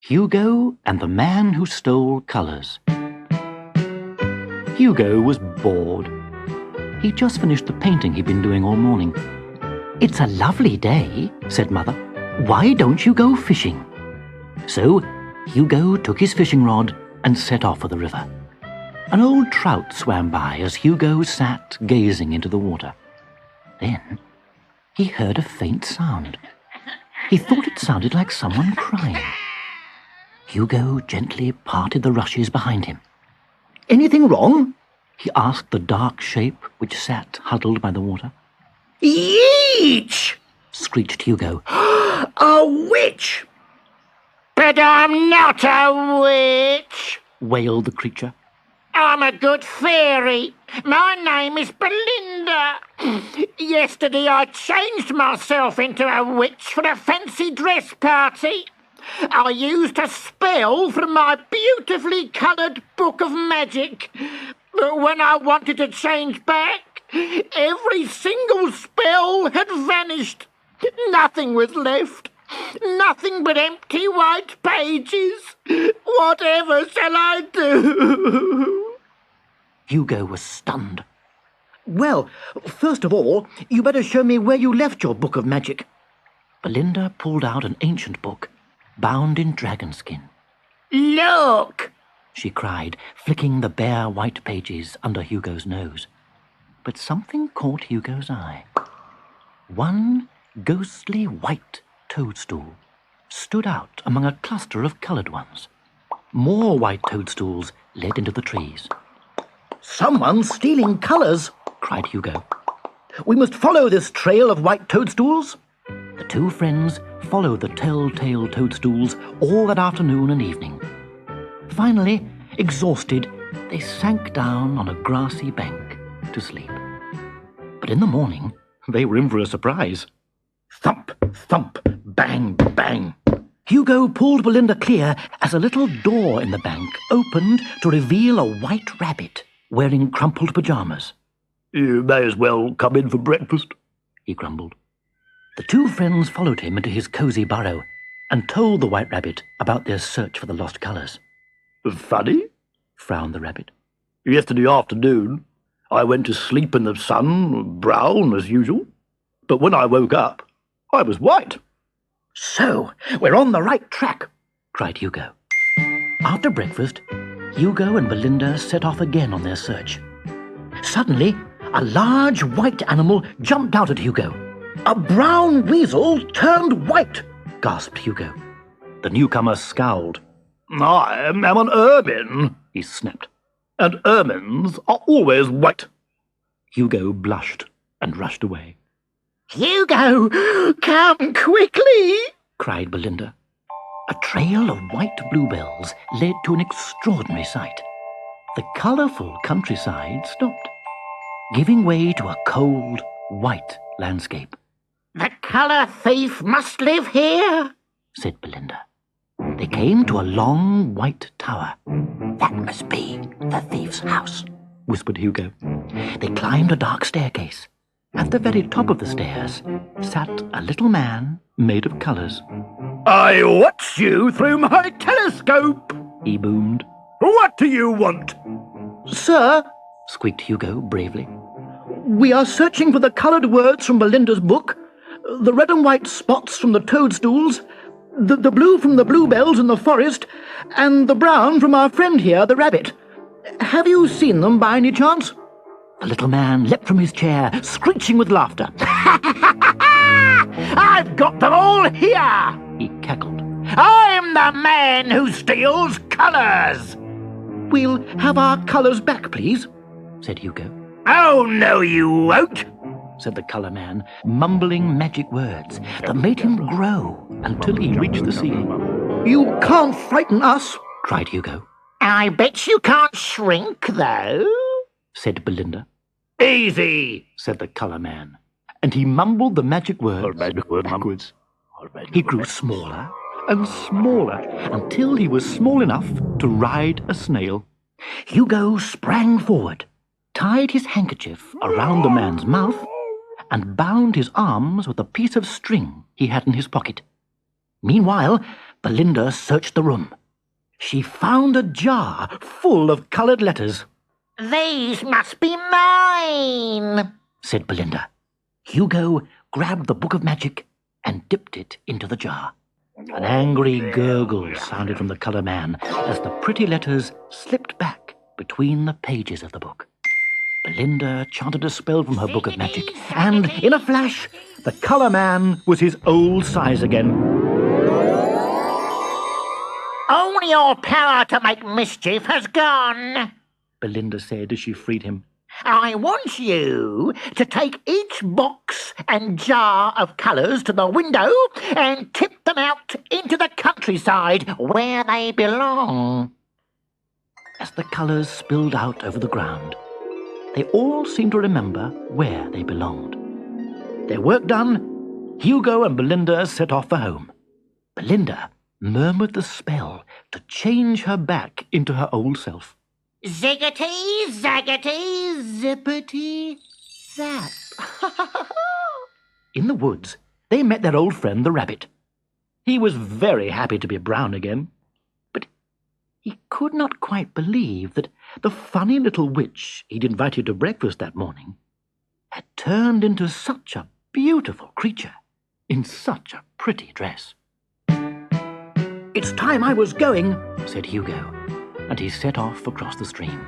Hugo and the Man Who Stole Colours. Hugo was bored. He'd just finished the painting he'd been doing all morning. "It's a lovely day," said Mother. "Why don't you go fishing?" So Hugo took his fishing rod and set off for the river. An old trout swam by as Hugo sat gazing into the water. Then he heard a faint sound. He thought it sounded like someone crying. Hugo gently parted the rushes behind him. "Anything wrong?" he asked the dark shape which sat huddled by the water. "Yeech!" screeched Hugo. "A witch!" "But I'm not a witch," wailed the creature. "I'm a good fairy. My name is Belinda. Yesterday I changed myself into a witch for a fancy dress party. I used a spell from my beautifully coloured book of magic. But when I wanted to change back, every single spell had vanished. Nothing was left. Nothing but empty white pages. Whatever shall I do?" Hugo was stunned. "Well, first of all, you better show me where you left your book of magic." Belinda pulled out an ancient book, bound in dragon skin. "Look!" she cried, flicking the bare white pages under Hugo's nose. But something caught Hugo's eye. One ghostly white toadstool stood out among a cluster of coloured ones. More white toadstools led into the trees. "Someone's stealing colours," cried Hugo. "We must follow this trail of white toadstools." The two friends followed the telltale toadstools all that afternoon and evening. Finally, exhausted, they sank down on a grassy bank to sleep. But in the morning, they were in for a surprise. Thump, thump, bang, bang. Hugo pulled Belinda clear as a little door in the bank opened to reveal a white rabbit wearing crumpled pyjamas. "You may as well come in for breakfast," he grumbled. The two friends followed him into his cosy burrow and told the white rabbit about their search for the lost colours. "Funny," frowned the rabbit. "Yesterday afternoon I went to sleep in the sun, brown as usual, but when I woke up, I was white." "So, we're on the right track," cried Hugo. After breakfast, Hugo and Belinda set off again on their search. Suddenly, a large white animal jumped out at Hugo. "A brown weasel turned white," gasped Hugo. The newcomer scowled. "I am an ermine," he snapped. "and ermines are always white." Hugo blushed and rushed away. "Hugo, come quickly!" cried Belinda. A trail of white bluebells led to an extraordinary sight. The colourful countryside stopped, giving way to a cold, white landscape. "The colour thief must live here," said Belinda. They came to a long white tower. "That must be the thief's house," whispered Hugo. They climbed a dark staircase. At the very top of the stairs sat a little man made of colours. "I watch you through my telescope," he boomed. "What do you want?" "Sir," squeaked Hugo bravely, "we are searching for the coloured words from Belinda's book, the red and white spots from the toadstools, the blue from the bluebells in the forest, and the brown from our friend here, the rabbit. Have you seen them by any chance?" The little man leapt from his chair, screeching with laughter. "I've got them all here!" he cackled. "I'm the man who steals colours!" "We'll have our colours back, please," said Hugo. "Oh, no you won't," said the colour man, mumbling magic words that made him grow until he reached the ceiling. "You can't frighten us," cried Hugo. "I bet you can't shrink, though," said Belinda. "Easy," said the colour man, and he mumbled the magic word backwards. He grew smaller and smaller until he was small enough to ride a snail. Hugo sprang forward, tied his handkerchief around the man's mouth, and bound his arms with a piece of string he had in his pocket. Meanwhile, Belinda searched the room. She found a jar full of coloured letters. These must be mine, said Belinda. Hugo grabbed the book of magic and dipped it into the jar. An angry gurgle sounded from the colour man as the pretty letters slipped back between the pages of the book. Belinda chanted a spell from her book of magic, and in a flash, the colour man was his old size again. all your power to make mischief has gone, Belinda said as she freed him. I want you to take each box and jar of colours to the window and tip them out into the countryside where they belong. As the colours spilled out over the ground, they all seemed to remember where they belonged. Their work done, Hugo and Belinda set off for home. Belinda murmured the spell to change her back into her old self. Ziggity, zaggity, zippity, zap. In the woods, they met their old friend the rabbit. He was very happy to be brown again, but he could not quite believe that the funny little witch he'd invited to breakfast that morning had turned into such a beautiful creature in such a pretty dress. "It's time I was going," said Hugo, and he set off across the stream.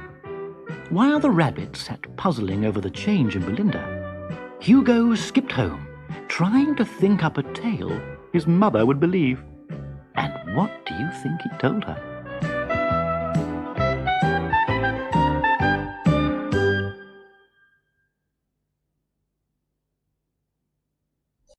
While the rabbit sat puzzling over the change in Belinda, Hugo skipped home, trying to think up a tale his mother would believe. And what do you think he told her?